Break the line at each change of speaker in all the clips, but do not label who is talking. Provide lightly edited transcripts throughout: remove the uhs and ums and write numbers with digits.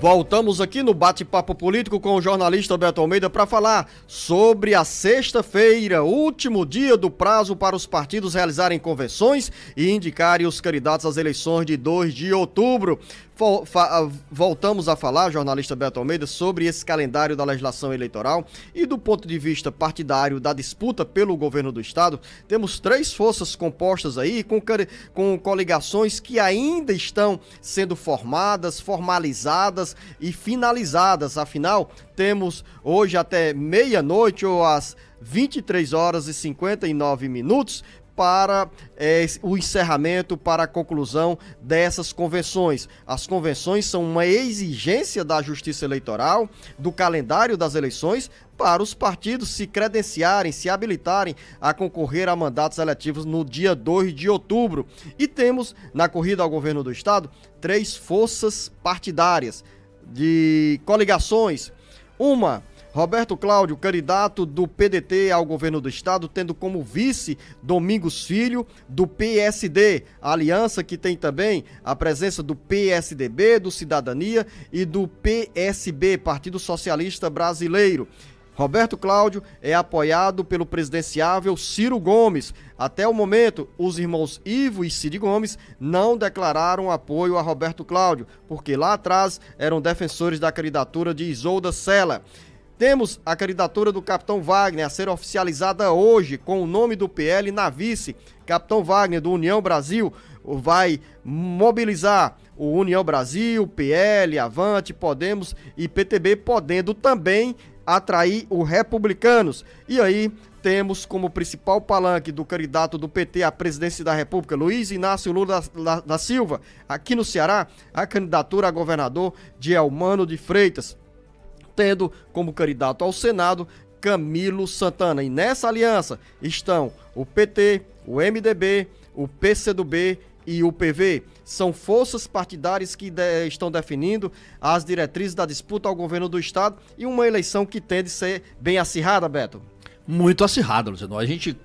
Voltamos aqui no Bate-Papo Político com o jornalista Beto Almeida para falar sobre a sexta-feira, último dia do prazo para os partidos realizarem convenções e indicarem os candidatos às eleições de 2 de outubro. Voltamos a falar, jornalista Beto Almeida, sobre esse calendário da legislação eleitoral e do ponto de vista partidário da disputa pelo governo do estado. Temos 3 forças compostas aí com coligações que ainda estão sendo formadas, formalizadas e finalizadas. Afinal, temos hoje até meia-noite ou às 23 horas e 59 minutos para o encerramento, para a conclusão dessas convenções. As convenções são uma exigência da Justiça Eleitoral, do calendário das eleições, para os partidos se credenciarem, se habilitarem a concorrer a mandatos eletivos no dia 2 de outubro. E temos, na corrida ao governo do estado, 3 forças partidárias de coligações. Uma, Roberto Cláudio, candidato do PDT ao governo do estado, tendo como vice Domingos Filho, do PSD, a aliança que tem também a presença do PSDB, do Cidadania e do PSB, Partido Socialista Brasileiro. Roberto Cláudio é apoiado pelo presidenciável Ciro Gomes. Até o momento, os irmãos Ivo e Cid Gomes não declararam apoio a Roberto Cláudio, porque lá atrás eram defensores da candidatura de Isolda Sela. Temos a candidatura do Capitão Wagner a ser oficializada hoje com o nome do PL na vice. Capitão Wagner, do União Brasil, vai mobilizar o União Brasil, PL, Avante, Podemos e PTB, podendo também atrair os republicanos. E aí temos como principal palanque do candidato do PT à presidência da República, Luiz Inácio Lula da Silva, aqui no Ceará, a candidatura a governador de Elmano de Freitas, tendo como candidato ao Senado Camilo Santana. E nessa aliança estão o PT, o MDB, o PCdoB e o PV. São forças partidárias que estão definindo as diretrizes da disputa ao governo do estado e uma eleição que tende a ser bem acirrada, Beto.
Muito acirrada, Luciano. A gente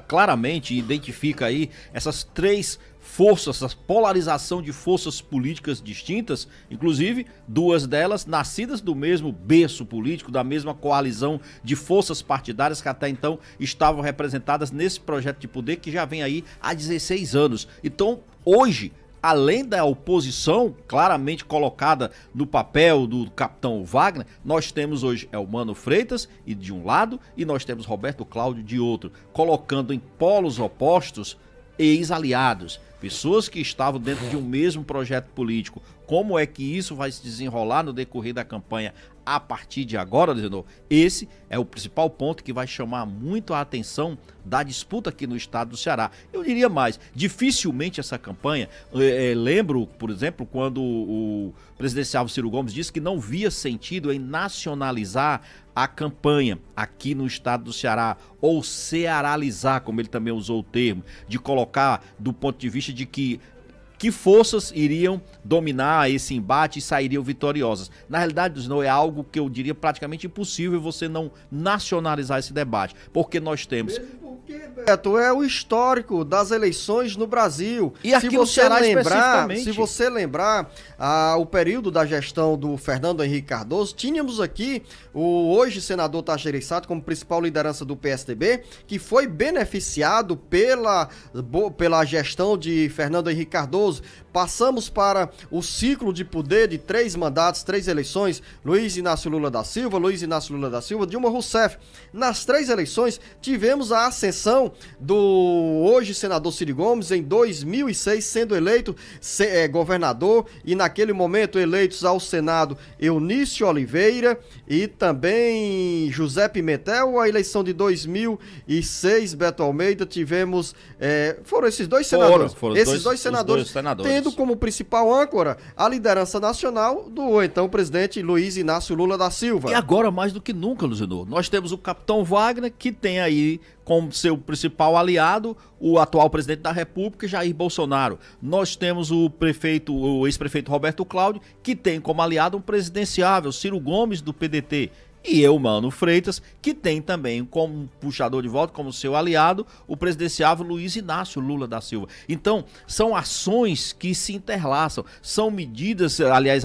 claramente identifica aí essas 3 forças, essa polarização de forças políticas distintas, inclusive 2 delas nascidas do mesmo berço político, da mesma coalizão de forças partidárias que até então estavam representadas nesse projeto de poder que já vem aí há 16 anos. Então, hoje, além da oposição claramente colocada no papel do Capitão Wagner, nós temos hoje Elmano Freitas de um lado e nós temos Roberto Cláudio de outro, colocando em polos opostos ex-aliados, pessoas que estavam dentro de um mesmo projeto político. Como é que isso vai se desenrolar no decorrer da campanha a partir de agora, Leonor? Esse é o principal ponto que vai chamar muito a atenção da disputa aqui no estado do Ceará. Eu diria mais, dificilmente essa campanha, lembro, por exemplo, quando o presidenciável Ciro Gomes disse que não via sentido em nacionalizar a campanha aqui no estado do Ceará, ou cearalizar, como ele também usou o termo, de colocar do ponto de vista de que forças iriam dominar esse embate e sairiam vitoriosas. Na realidade, não é algo que eu diria praticamente impossível você não nacionalizar esse debate, porque nós temos...
Porque, Beto, é o histórico das eleições no Brasil.
E aqui no Ceará especificamente.
Se você lembrar o período da gestão do Fernando Henrique Cardoso, tínhamos aqui o hoje senador Tasso Gereissati como principal liderança do PSDB, que foi beneficiado pela gestão de Fernando Henrique Cardoso. Passamos para o ciclo de poder de 3 mandatos, 3 eleições, Luiz Inácio Lula da Silva, Dilma Rousseff. Nas 3 eleições, tivemos a ascensão do hoje senador Ciro Gomes em 2006, sendo eleito governador, e naquele momento eleitos ao Senado Eunício Oliveira e também José Pimentel. A eleição de 2006, Beto Almeida, tivemos... foram esses 2 senadores. Esses dois senadores tendo como principal âncora a liderança nacional do então presidente Luiz Inácio Lula da Silva.
E agora, mais do que nunca, Luciano, nós temos o Capitão Wagner, que tem aí como seu principal aliado o atual presidente da República, Jair Bolsonaro. Nós temos o ex-prefeito Roberto Cláudio, que tem como aliado um presidenciável, Ciro Gomes, do PDT. e Eumano Freitas, que tem também como puxador de voto, como seu aliado, o presidenciável Luiz Inácio Lula da Silva. Então, são ações que se interlaçam, são medidas, aliás,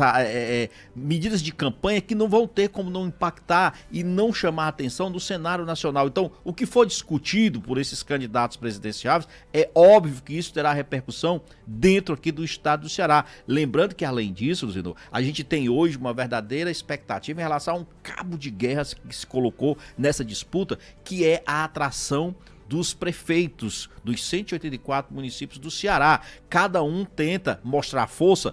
medidas de campanha que não vão ter como não impactar e não chamar a atenção do cenário nacional. Então, o que for discutido por esses candidatos presidenciáveis, é óbvio que isso terá repercussão dentro aqui do estado do Ceará. Lembrando que, além disso, Luciano, a gente tem hoje uma verdadeira expectativa em relação a um cabo de guerra que se colocou nessa disputa, que é a atração dos prefeitos dos 184 municípios do Ceará. Cada um tenta mostrar força,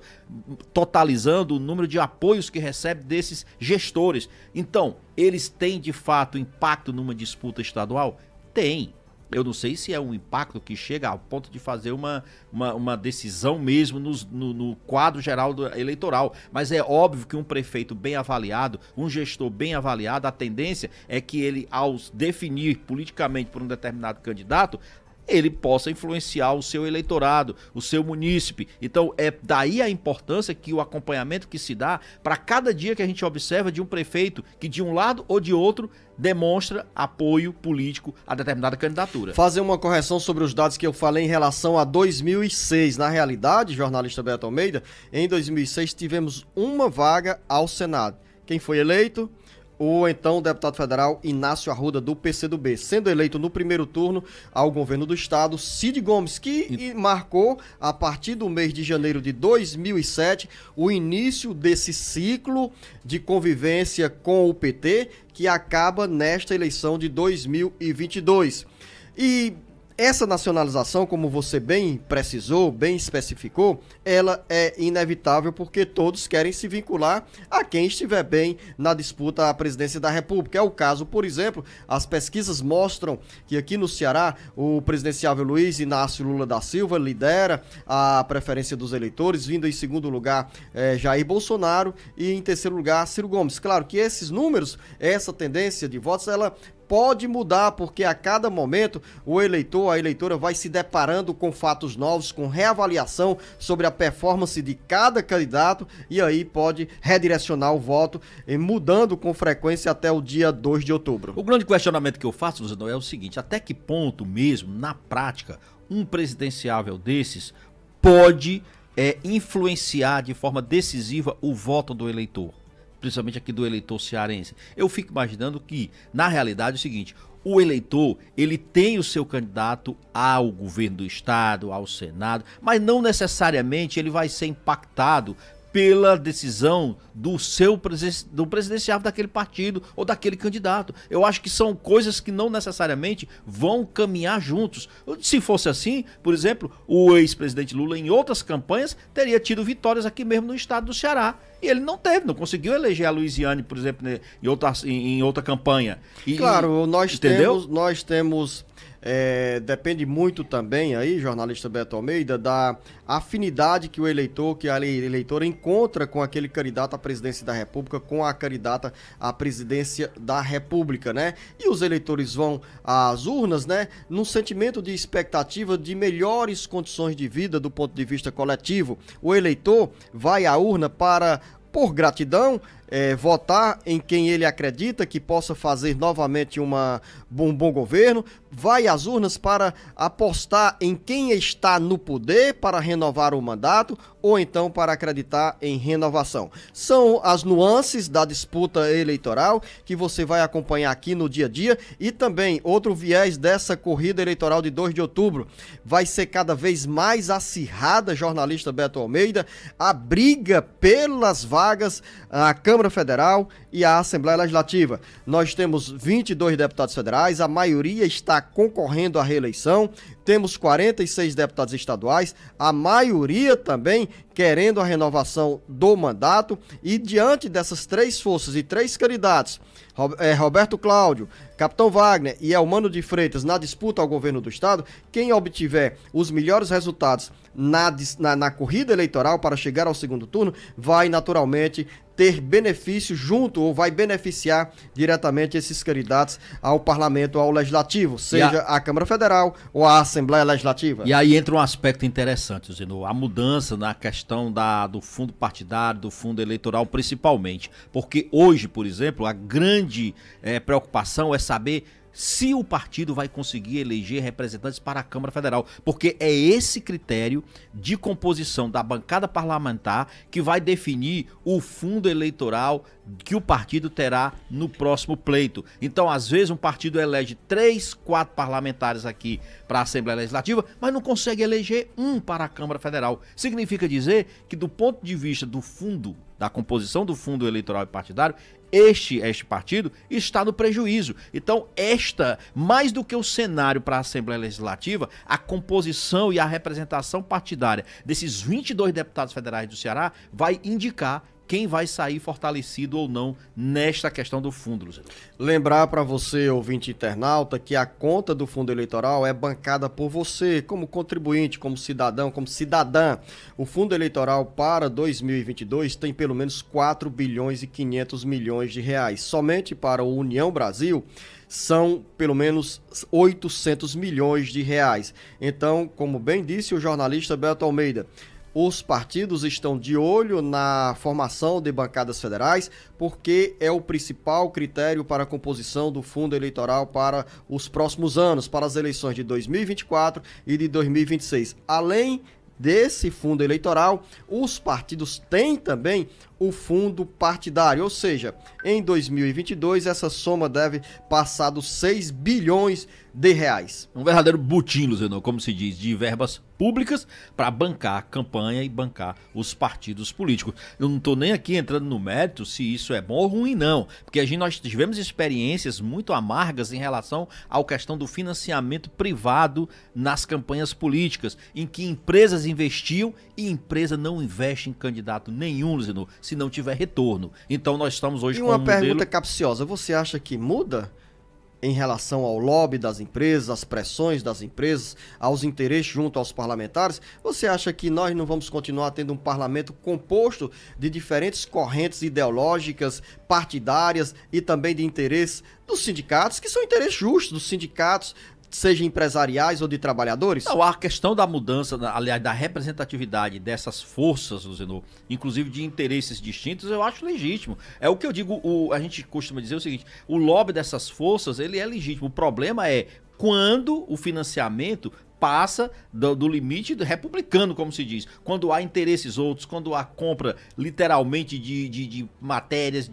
totalizando o número de apoios que recebe desses gestores. Então, eles têm de fato impacto numa disputa estadual? Tem. Eu não sei se é um impacto que chega ao ponto de fazer uma decisão mesmo no quadro geral eleitoral, mas é óbvio que um prefeito bem avaliado, um gestor bem avaliado, a tendência é que ele, ao definir politicamente por um determinado candidato, ele possa influenciar o seu eleitorado, o seu munícipe. Então é daí a importância que o acompanhamento que se dá para cada dia que a gente observa de um prefeito que de um lado ou de outro demonstra apoio político a determinada candidatura.
Fazer uma correção sobre os dados que eu falei em relação a 2006. Na realidade, jornalista Beto Almeida, em 2006 tivemos uma vaga ao Senado. Quem foi eleito? O então deputado federal Inácio Arruda, do PCdoB, sendo eleito no primeiro turno ao governo do estado, Cid Gomes, que marcou, a partir do mês de janeiro de 2007, o início desse ciclo de convivência com o PT, que acaba nesta eleição de 2022. E essa nacionalização, como você bem precisou, bem especificou, ela é inevitável porque todos querem se vincular a quem estiver bem na disputa à presidência da República. É o caso, por exemplo, as pesquisas mostram que aqui no Ceará o presidenciável Luiz Inácio Lula da Silva lidera a preferência dos eleitores, vindo em segundo lugar Jair Bolsonaro e em terceiro lugar Ciro Gomes. Claro que esses números, essa tendência de votos, ela pode mudar, porque a cada momento o eleitor, a eleitora vai se deparando com fatos novos, com reavaliação sobre a performance de cada candidato e aí pode redirecionar o voto, mudando com frequência até o dia 2 de outubro.
O grande questionamento que eu faço, Luciano, é o seguinte: até que ponto mesmo, na prática, um presidenciável desses pode influenciar de forma decisiva o voto do eleitor? Principalmente aqui do eleitor cearense. Eu fico imaginando que, na realidade, é o seguinte: o eleitor, ele tem o seu candidato ao governo do estado, ao Senado, mas não necessariamente ele vai ser impactado pela decisão do presidenciável daquele partido ou daquele candidato. Eu acho que são coisas que não necessariamente vão caminhar juntos. Se fosse assim, por exemplo, o ex-presidente Lula em outras campanhas teria tido vitórias aqui mesmo no estado do Ceará. E ele não conseguiu eleger a Luiziane, por exemplo, em outra campanha.
Claro, nós temos depende muito também aí, jornalista Beto Almeida, da afinidade que o eleitor, que a eleitora encontra com aquele candidato à presidência da República, com a candidata à presidência da República, né? E os eleitores vão às urnas, né, num sentimento de expectativa de melhores condições de vida do ponto de vista coletivo. O eleitor vai à urna por gratidão, votar em quem ele acredita que possa fazer novamente um bom governo, vai às urnas para apostar em quem está no poder para renovar o mandato ou então para acreditar em renovação. São as nuances da disputa eleitoral que você vai acompanhar aqui no dia a dia. E também outro viés dessa corrida eleitoral de 2 de outubro vai ser cada vez mais acirrada, jornalista Beto Almeida, a briga pelas vagas à Câmara Federal e à Assembleia Legislativa. Nós temos 22 deputados federais, a maioria está concorrendo à reeleição, temos 46 deputados estaduais, a maioria também querendo a renovação do mandato, e diante dessas três forças e três candidatos, Roberto Cláudio, Capitão Wagner e Eumano de Freitas, na disputa ao governo do estado, quem obtiver os melhores resultados na corrida eleitoral para chegar ao segundo turno, vai naturalmente ter benefício junto, ou vai beneficiar diretamente esses candidatos ao parlamento, ao legislativo, seja a Câmara Federal ou a Assembleia Assembleia Legislativa.
E aí entra um aspecto interessante, Zeno, a mudança na questão do fundo partidário, do fundo eleitoral principalmente. Porque hoje, por exemplo, a grande preocupação é saber se o partido vai conseguir eleger representantes para a Câmara Federal, porque é esse critério de composição da bancada parlamentar que vai definir o fundo eleitoral que o partido terá no próximo pleito. Então, às vezes, um partido elege 3, 4 parlamentares aqui para a Assembleia Legislativa, mas não consegue eleger um para a Câmara Federal. Significa dizer que, do ponto de vista do fundo, da composição do fundo eleitoral e partidário, este partido está no prejuízo. Então, mais do que o cenário para a Assembleia Legislativa, a composição e a representação partidária desses 22 deputados federais do Ceará vai indicar quem vai sair fortalecido ou não nesta questão do fundo, Luciano.
Lembrar para você, ouvinte internauta, que a conta do fundo eleitoral é bancada por você, como contribuinte, como cidadão, como cidadã. O fundo eleitoral para 2022 tem pelo menos 4 bilhões e 500 milhões de reais. Somente para o União Brasil são pelo menos 800 milhões de reais. Então, como bem disse o jornalista Beto Almeida, os partidos estão de olho na formação de bancadas federais, porque é o principal critério para a composição do fundo eleitoral para os próximos anos, para as eleições de 2024 e de 2026. Além desse fundo eleitoral, os partidos têm também o fundo partidário, ou seja, em 2022 essa soma deve passar dos 6 bilhões de reais.
Um verdadeiro butim, Luciano, como se diz, de verbas públicas para bancar a campanha e bancar os partidos políticos. Eu não estou nem aqui entrando no mérito se isso é bom ou ruim, não, porque nós tivemos experiências muito amargas em relação à questão do financiamento privado nas campanhas políticas, em que empresas investiam e empresa não investe em candidato nenhum, Luciano, se não tiver retorno. Então nós estamos hoje com um modelo...
E uma pergunta capciosa, você acha que muda em relação ao lobby das empresas, às pressões das empresas, aos interesses junto aos parlamentares? Você acha que nós não vamos continuar tendo um parlamento composto de diferentes correntes ideológicas, partidárias e também de interesses dos sindicatos, que são interesses justos dos sindicatos, seja empresariais ou de trabalhadores?
Não, a questão da mudança, aliás, da representatividade dessas forças, Luciano, inclusive de interesses distintos, eu acho legítimo. É o que eu digo, a gente costuma dizer o seguinte, o lobby dessas forças, ele é legítimo. O problema é quando o financiamento passa do limite republicano, como se diz. Quando há interesses outros, quando há compra literalmente de matérias,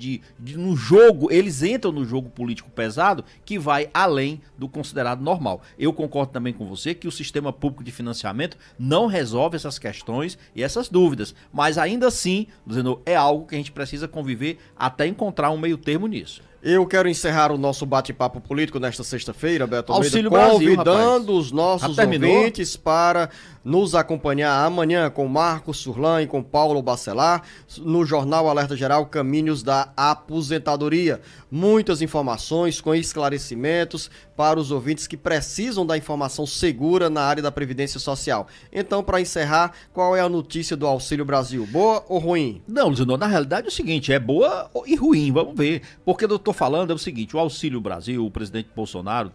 no jogo, eles entram no jogo político pesado que vai além do considerado normal. Eu concordo também com você que o sistema público de financiamento não resolve essas questões e essas dúvidas, mas ainda assim, dizendo, é algo que a gente precisa conviver até encontrar um meio termo nisso.
Eu quero encerrar o nosso bate-papo político nesta sexta-feira, Beto Almeida,
convidando
os nossos ouvintes para nos acompanhar amanhã com Marcos Surlan e com Paulo Bacelar no Jornal Alerta Geral Caminhos da Aposentadoria. Muitas informações com esclarecimentos para os ouvintes que precisam da informação segura na área da Previdência Social. Então, para encerrar, qual é a notícia do Auxílio Brasil? Boa ou ruim?
Não, Luciano, na realidade é o seguinte, é boa e ruim, vamos ver. Porque eu estou falando é o seguinte, o Auxílio Brasil, o presidente Bolsonaro,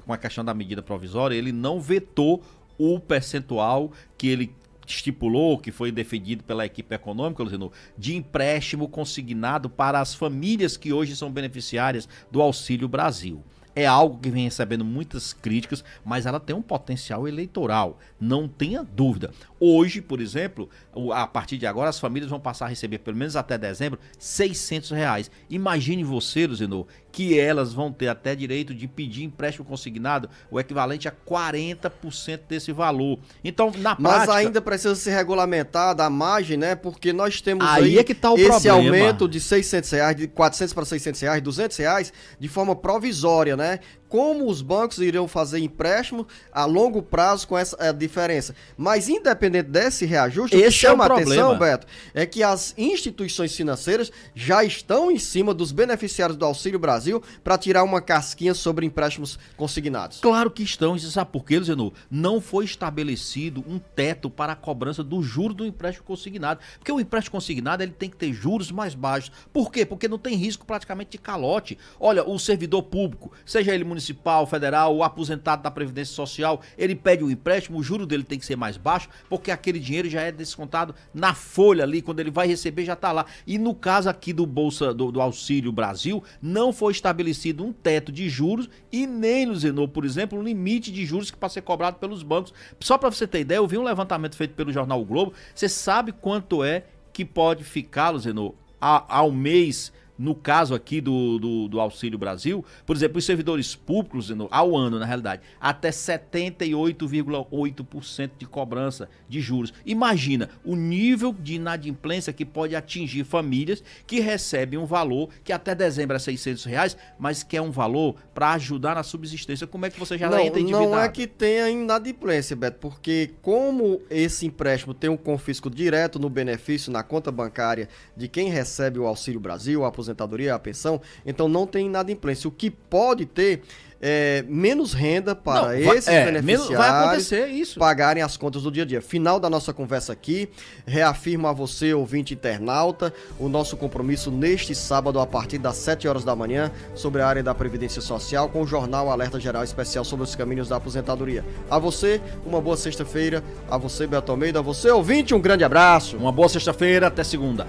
com a questão da medida provisória, ele não vetou o percentual que ele estipulou, que foi defendido pela equipe econômica, Luciano, de empréstimo consignado para as famílias que hoje são beneficiárias do Auxílio Brasil. É algo que vem recebendo muitas críticas, mas ela tem um potencial eleitoral, não tenha dúvida. Hoje, por exemplo, a partir de agora, as famílias vão passar a receber, pelo menos até dezembro, R$600. Imagine você, Luciano, que elas vão ter até direito de pedir empréstimo consignado, o equivalente a 40% desse valor. Então, na prática...
Mas ainda precisa ser regulamentado a margem, né? Porque nós temos
aí é que tá o
esse
problema.
Aumento de R$600, de 400 para R$600, R$200, de forma provisória, né? Como os bancos irão fazer empréstimo a longo prazo com essa diferença. Mas independente desse reajuste, o que chama a atenção, Beto, é que as instituições financeiras já estão em cima dos beneficiários do Auxílio Brasil para tirar uma casquinha sobre empréstimos consignados.
Claro que estão. Você sabe por quê, Luciano? Não foi estabelecido um teto para a cobrança do juro do empréstimo consignado. Porque o empréstimo consignado ele tem que ter juros mais baixos. Por quê? Porque não tem risco praticamente de calote. Olha, o servidor público, seja ele municipal, municipal, federal, o aposentado da Previdência Social, ele pede um empréstimo, o juro dele tem que ser mais baixo, porque aquele dinheiro já é descontado na folha ali, quando ele vai receber já está lá. E no caso aqui do do Auxílio Brasil, não foi estabelecido um teto de juros e nem no Zenô, por exemplo, um limite de juros que pode ser cobrado pelos bancos. Só para você ter ideia, eu vi um levantamento feito pelo jornal O Globo, você sabe quanto é que pode ficar, Luzenô, ao mês, no caso aqui do Auxílio Brasil, por exemplo, os servidores públicos, ao ano, na realidade, até 78,8% de cobrança de juros. Imagina o nível de inadimplência que pode atingir famílias que recebem um valor que até dezembro é R$600, mas que é um valor para ajudar na subsistência. Como é que você já entra endividado?
Não é que tenha inadimplência, Beto, porque como esse empréstimo tem um confisco direto no benefício, na conta bancária de quem recebe o Auxílio Brasil, a aposentadoria, a pensão, então não tem inadimplência. O que pode ter menos renda para esses beneficiários,
vai acontecer isso,
pagarem as contas do dia a dia. Final da nossa conversa aqui, reafirmo a você, ouvinte internauta, o nosso compromisso neste sábado a partir das 7 horas da manhã sobre a área da Previdência Social com o Jornal Alerta Geral Especial sobre os caminhos da aposentadoria. A você, uma boa sexta-feira, a você, Beto Almeida, a você, ouvinte, um grande abraço.
Uma boa sexta-feira, até segunda.